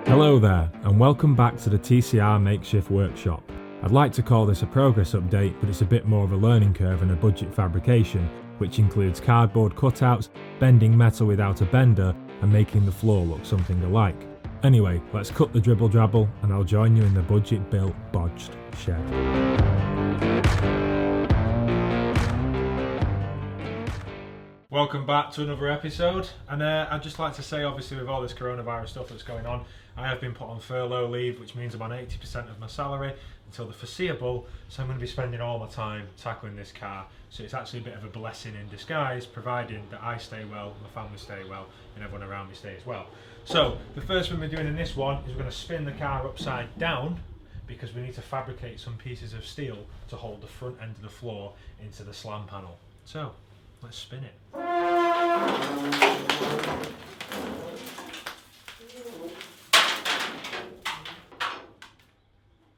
Hello there, and welcome back to the TCR Makeshift Workshop. I'd like to call this a progress update, but it's a bit more of a learning curve and a budget fabrication, which includes cardboard cutouts, bending metal without a bender, and making the floor look something alike. Anyway, let's cut the dribble drabble, and I'll join you in the budget-built, bodged shed. Welcome back to another episode, and I'd just like to say, obviously with all this coronavirus stuff that's going on, I have been put on furlough leave, which means I'm on 80% of my salary until the foreseeable, so I'm going to be spending all my time tackling this car. So it's actually a bit of a blessing in disguise, providing that I stay well, my family stay well, and everyone around me stays well. So the first thing we're doing in this one is we're going to spin the car upside down, because we need to fabricate some pieces of steel to hold the front end of the floor into the slam panel. So let's spin it.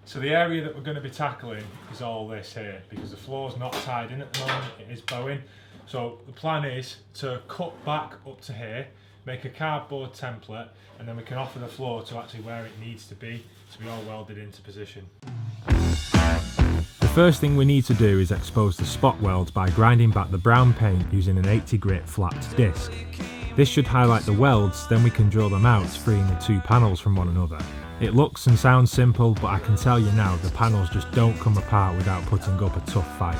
So the area that we're going to be tackling is all this here, because the floor's not tied in at the moment, it is bowing. So the plan is to cut back up to here, make a cardboard template, and then we can offer the floor to actually where it needs to be all welded into position. The first thing we need to do is expose the spot welds by grinding back the brown paint using an 80 grit flapped disc. This should highlight the welds, then we can drill them out, freeing the two panels from one another. It looks and sounds simple, but I can tell you now, the panels just don't come apart without putting up a tough fight.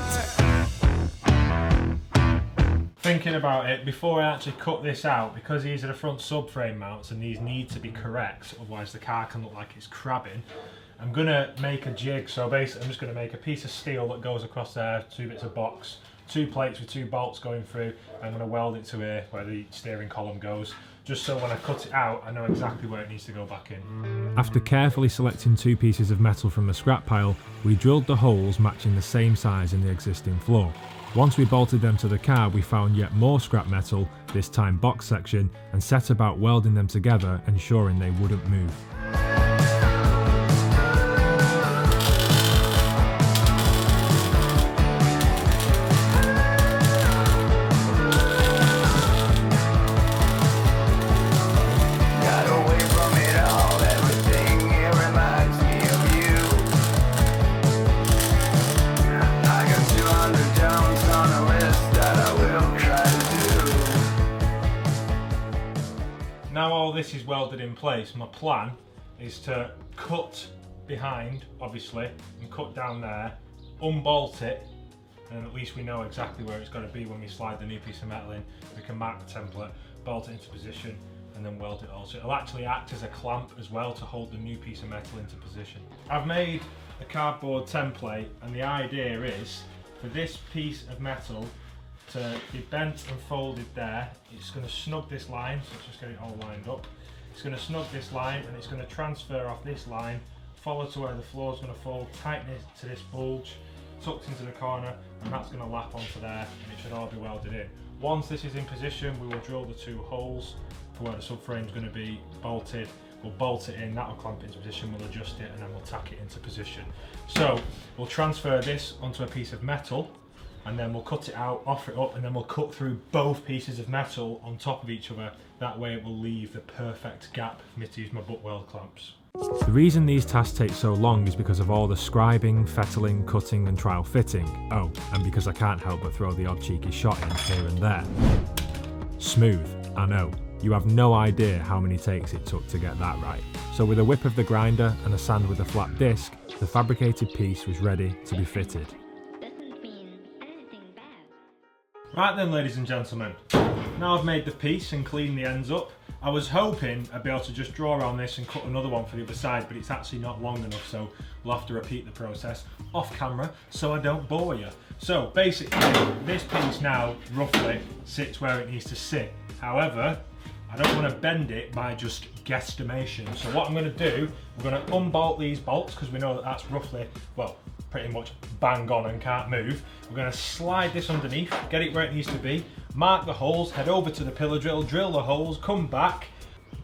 Thinking about it, before I actually cut this out, because these are the front subframe mounts and these need to be correct, otherwise the car can look like it's crabbing, I'm going to make a jig. So basically I'm just going to make a piece of steel that goes across there, two bits of box, two plates with two bolts going through. I'm going to weld it to here where the steering column goes, just so when I cut it out I know exactly where it needs to go back in. After carefully selecting two pieces of metal from the scrap pile, we drilled the holes matching the same size in the existing floor. Once we bolted them to the car, we found yet more scrap metal, this time box section, and set about welding them together, ensuring they wouldn't move. Now all this is welded in place, my plan is to cut behind, obviously, and cut down there, unbolt it, and at least we know exactly where it's got to be when we slide the new piece of metal in. We can mark the template, bolt it into position, and then weld it all. So it'll actually act as a clamp as well to hold the new piece of metal into position. I've made a cardboard template, and the idea is for this piece of metal to be bent and folded there. It's going to snug this line, so let's just get it all lined up. It's going to snug this line, and it's going to transfer off this line, follow to where the floor is going to fold, tighten it to this bulge, tucked into the corner, and that's going to lap onto there, and it should all be welded in. Once this is in position, we will drill the two holes for where the subframe is going to be bolted. We'll bolt it in, that'll clamp it into position, we'll adjust it, and then we'll tack it into position. So we'll transfer this onto a piece of metal, and then we'll cut it out, offer it up, and then we'll cut through both pieces of metal on top of each other. That way it will leave the perfect gap for me to use my butt weld clamps. The reason these tasks take so long is because of all the scribing, fettling, cutting and trial fitting. Oh, and because I can't help but throw the odd cheeky shot in here and there. Smooth, I know. You have no idea how many takes it took to get that right. So with a whip of the grinder and a sand with a flat disc, the fabricated piece was ready to be fitted. Right then, ladies and gentlemen, now I've made the piece and cleaned the ends up. I was hoping I'd be able to just draw on this and cut another one for the other side, but it's actually not long enough, so we'll have to repeat the process off camera so I don't bore you. So basically, this piece now roughly sits where it needs to sit. However, I don't want to bend it by just guesstimation. So what I'm going to do, we're going to unbolt these bolts, because we know that that's roughly, well, pretty much bang on and can't move. We're going to slide this underneath, get it where it needs to be, mark the holes, head over to the pillar drill, drill the holes, come back,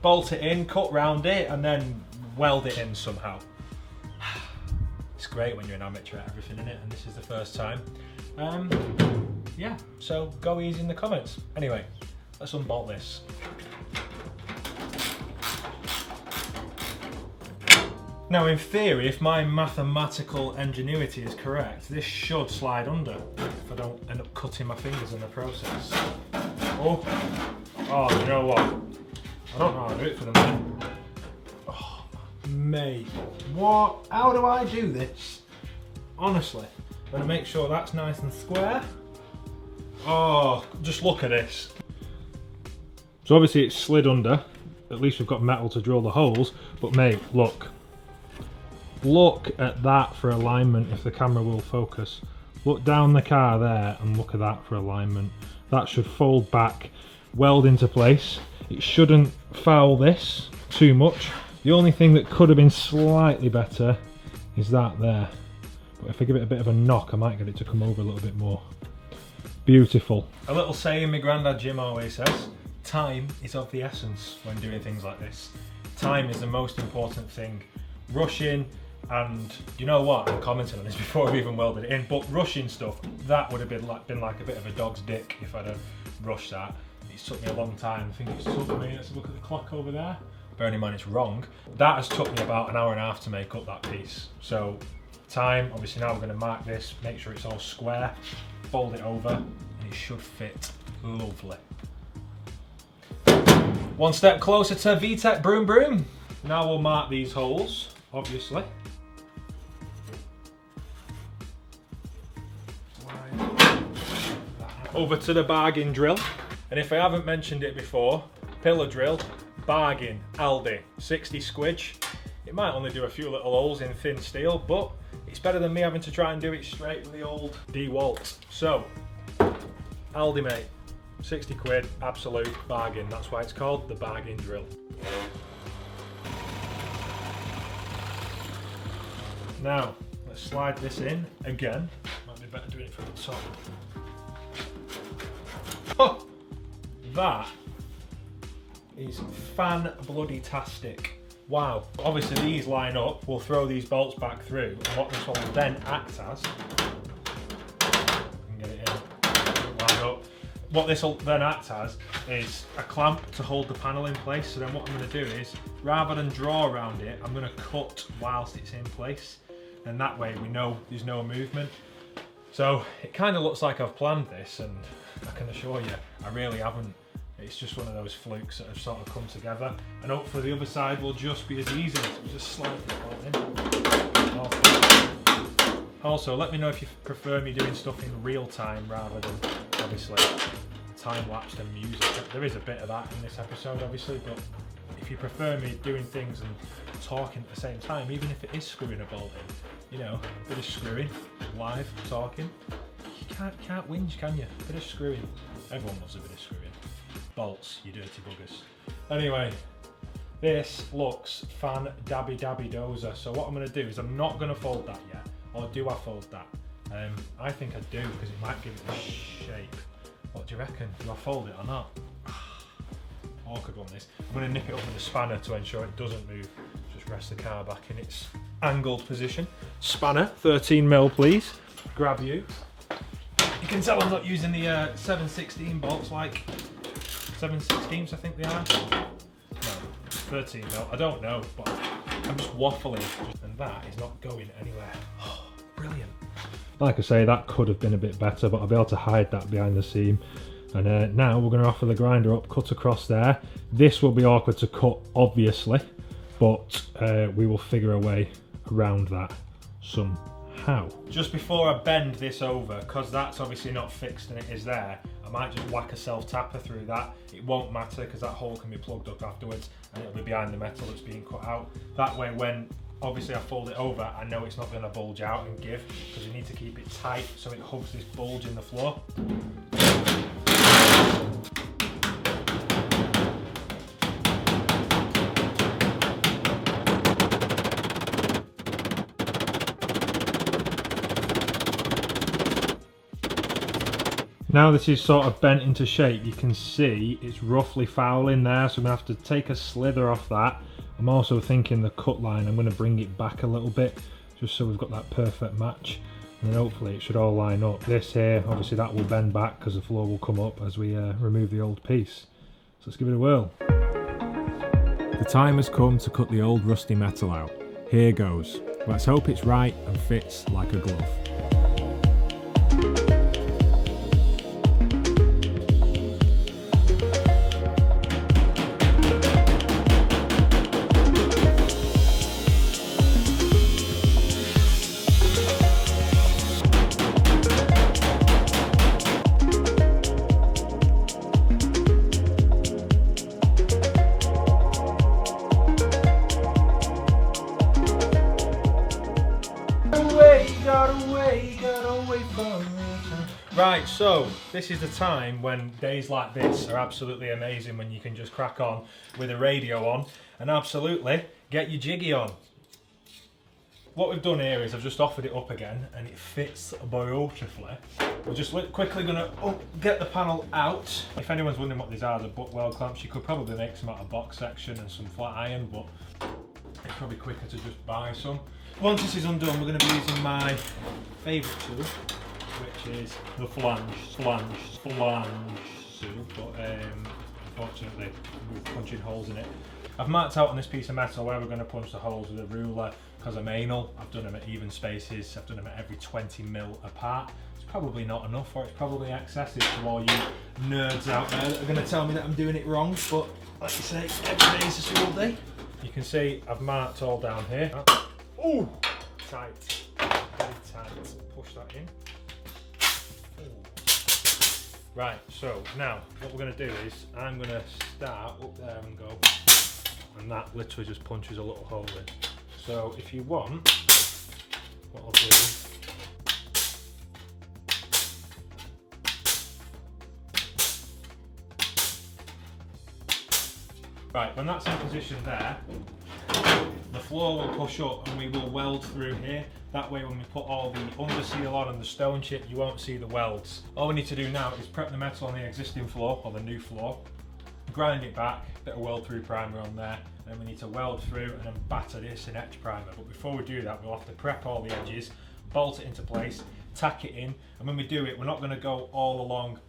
bolt it in, cut round it, and then weld it in somehow. It's great when you're an amateur at everything, isn't it? And this is the first time. Yeah, so go easy in the comments. Anyway, let's unbolt this. Now in theory, if my mathematical ingenuity is correct, this should slide under if I don't end up cutting my fingers in the process. Oh, you know what? I don't know how to do it for the minute. Oh, mate, what? How do I do this? Honestly, I'm gonna make sure that's nice and square. Oh, just look at this. So obviously it's slid under. At least we've got metal to drill the holes, but mate, look. Look at that for alignment if the camera will focus. Look down the car there and look at that for alignment. That should fold back, weld into place. It shouldn't foul this too much. The only thing that could have been slightly better is that there. But if I give it a bit of a knock, I might get it to come over a little bit more. Beautiful. A little saying my granddad Jim always says, time is of the essence when doing things like this. Time is the most important thing. Rushing, and you know what, I'm commenting on this before I've even welded it in, but rushing stuff, that would have been like a bit of a dog's dick if I'd have rushed that. It's took me a long time. I think it's took me, let's look at the clock over there. Bearing in mind it's wrong. That has took me about an hour and a half to make up that piece. So time, obviously now we're going to mark this, make sure it's all square, fold it over, and it should fit lovely. One step closer to VTEC broom broom. Now we'll mark these holes, obviously. Over to the bargain drill. And if I haven't mentioned it before, pillar drill, bargain, Aldi, 60 squidge. It might only do a few little holes in thin steel, but it's better than me having to try and do it straight with the old DeWalt. So, Aldi mate, 60 quid, absolute bargain. That's why it's called the bargain drill. Now, let's slide this in again. Might be better doing it from the top. Oh, that is fan-bloody-tastic. Wow. Obviously these line up, we'll throw these bolts back through, and what this will then act as, get it in, line up. What this will then act as is a clamp to hold the panel in place. So then what I'm going to do is, rather than draw around it, I'm going to cut whilst it's in place. And that way we know there's no movement. So it kind of looks like I've planned this, and I can assure you, I really haven't. It's just one of those flukes that have sort of come together. And hopefully the other side will just be as easy. So just slide it in. Also, let me know if you prefer me doing stuff in real time rather than, obviously, time-lapsed and music. There is a bit of that in this episode, obviously, but if you prefer me doing things and talking at the same time, even if it is screwing a bolt in, you know, a bit of screwing, live, talking, you can't whinge, can you? A bit of screwing. Everyone loves a bit of screwing. Bolts, you dirty buggers. Anyway, this looks fan-dabby-dabby-dozer. So what I'm going to do is I'm not going to fold that yet. Or do I fold that? I think I do, because it might give it a shape. What do you reckon? Do I fold it or not? Awkward one this. I'm going to nip it up with a spanner to ensure it doesn't move. Just rest the car back in its angled position. Spanner, 13mm please. Grab you. You can tell I'm not using the 7/16 bolts, like 7/16 I think they are. No, 13mm, I don't know, but I'm just waffling. And that is not going anywhere. Oh, brilliant. Like I say, that could have been a bit better, but I'll be able to hide that behind the seam. And now we're going to offer the grinder up, cut across there. This will be awkward to cut, obviously, but we will figure a way around that somehow. Just before I bend this over, because that's obviously not fixed and it is there, I might just whack a self-tapper through that. It won't matter because that hole can be plugged up afterwards and it'll be behind the metal that's being cut out. That way when obviously I fold it over, I know it's not going to bulge out and give, because you need to keep it tight so it hugs this bulge in the floor. Now this is sort of bent into shape, you can see it's roughly foul in there, so I'm going to have to take a slither off that. I'm also thinking the cut line, I'm going to bring it back a little bit, just so we've got that perfect match. And then hopefully it should all line up. This here, obviously that will bend back because the floor will come up as we remove the old piece. So let's give it a whirl. The time has come to cut the old rusty metal out. here goes. Let's hope it's right and fits like a glove. Right, so this is the time when days like this are absolutely amazing, when you can just crack on with a radio on and absolutely get your jiggy on. What we've done here is I've just offered it up again and it fits beautifully. We're just quickly going to get the panel out. If anyone's wondering what these are, the butt weld clamps, you could probably make some out of box section and some flat iron, but it's probably quicker to just buy some. Once this is undone, we're going to be using my favourite tool, which is the flange tool, but unfortunately we're punching holes in it. I've marked out on this piece of metal where we're going to punch the holes with a ruler because I'm anal. I've done them at even spaces, I've done them at every 20mm apart. It's probably not enough, or it's probably excessive to all you nerds out there that are going to tell me that I'm doing it wrong, but like you say, every day is a school day. You can see I've marked all down here. Ooh, tight, very tight. Push that in. Right, so now what we're going to do is I'm going to start up there and go, and that literally just punches a little hole in. So if you want, what I'll do is right, when that's in position there, the floor will push up and we will weld through here. That way when we put all the underseal on and the stone chip, you won't see the welds. All we need to do now is prep the metal on the existing floor, or the new floor, grind it back, bit of weld through primer on there, and then we need to weld through and then batter this in etch primer. But before we do that, we'll have to prep all the edges, bolt it into place, tack it in, and when we do it, we're not going to go all along,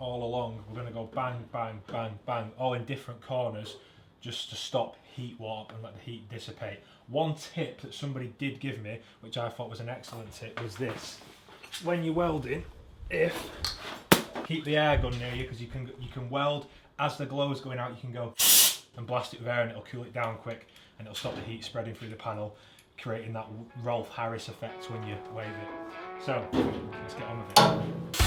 we're going to go bang, bang, bang, bang, all in different corners, just to stop heat warp and let the heat dissipate. One tip that somebody did give me, which I thought was an excellent tip, was this. When you're welding, keep the air gun near you, because you can weld as the glow is going out. You can go and blast it with air and it'll cool it down quick and it'll stop the heat spreading through the panel, creating that Rolf Harris effect when you wave it. So let's get on with it.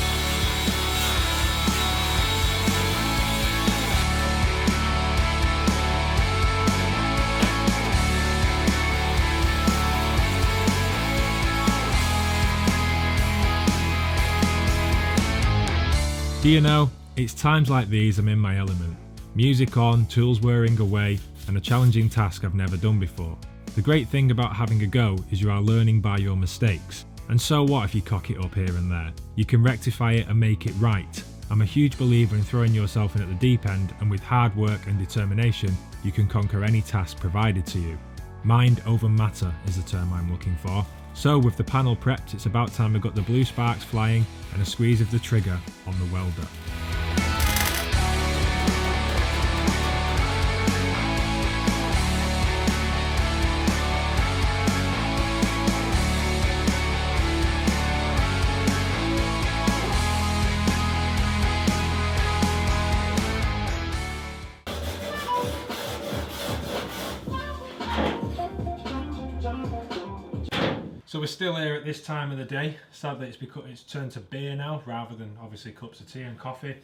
Do you know, it's times like these I'm in my element. Music on, tools whirring away, and a challenging task I've never done before. The great thing about having a go is you are learning by your mistakes. And so what if you cock it up here and there? You can rectify it and make it right. I'm a huge believer in throwing yourself in at the deep end, and with hard work and determination, you can conquer any task provided to you. Mind over matter is the term I'm looking for. So with the panel prepped, it's about time we got the blue sparks flying and a squeeze of the trigger on the welder. So we're still here at this time of the day. Sadly, it's turned to beer now, rather than obviously cups of tea and coffee.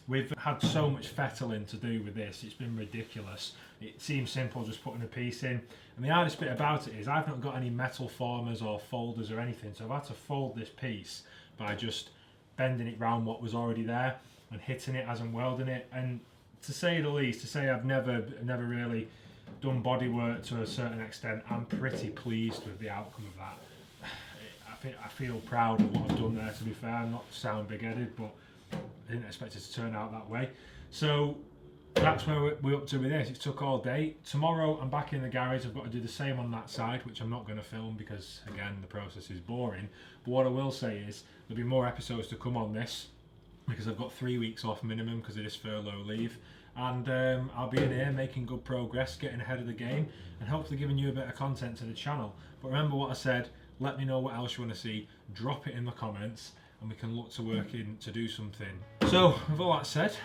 We've had so much fettling to do with this, it's been ridiculous. It seems simple, just putting a piece in. And the hardest bit about it is I've not got any metal formers or folders or anything, so I've had to fold this piece by just bending it round what was already there and hitting it as I'm welding it. And to say the least, to say I've never really done bodywork to a certain extent, I'm pretty pleased with the outcome of that. I feel proud of what I've done there, to be fair. I'm not to sound big-headed, but I didn't expect it to turn out that way. So that's where we're up to with this. It took all day. Tomorrow I'm back in the garage. I've got to do the same on that side, which I'm not going to film because, again, the process is boring. But what I will say is there'll be more episodes to come on this, because I've got 3 weeks off minimum because of this furlough leave. and I'll be in here making good progress, getting ahead of the game, and hopefully giving you a bit of content to the channel. But remember what I said, let me know what else you want to see, drop it in the comments, and we can look to work in to do something. So with all that said,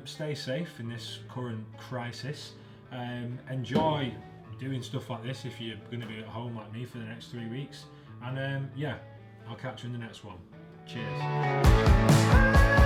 stay safe in this current crisis. Enjoy doing stuff like this if you're going to be at home like me for the next 3 weeks. And yeah, I'll catch you in the next one. Cheers.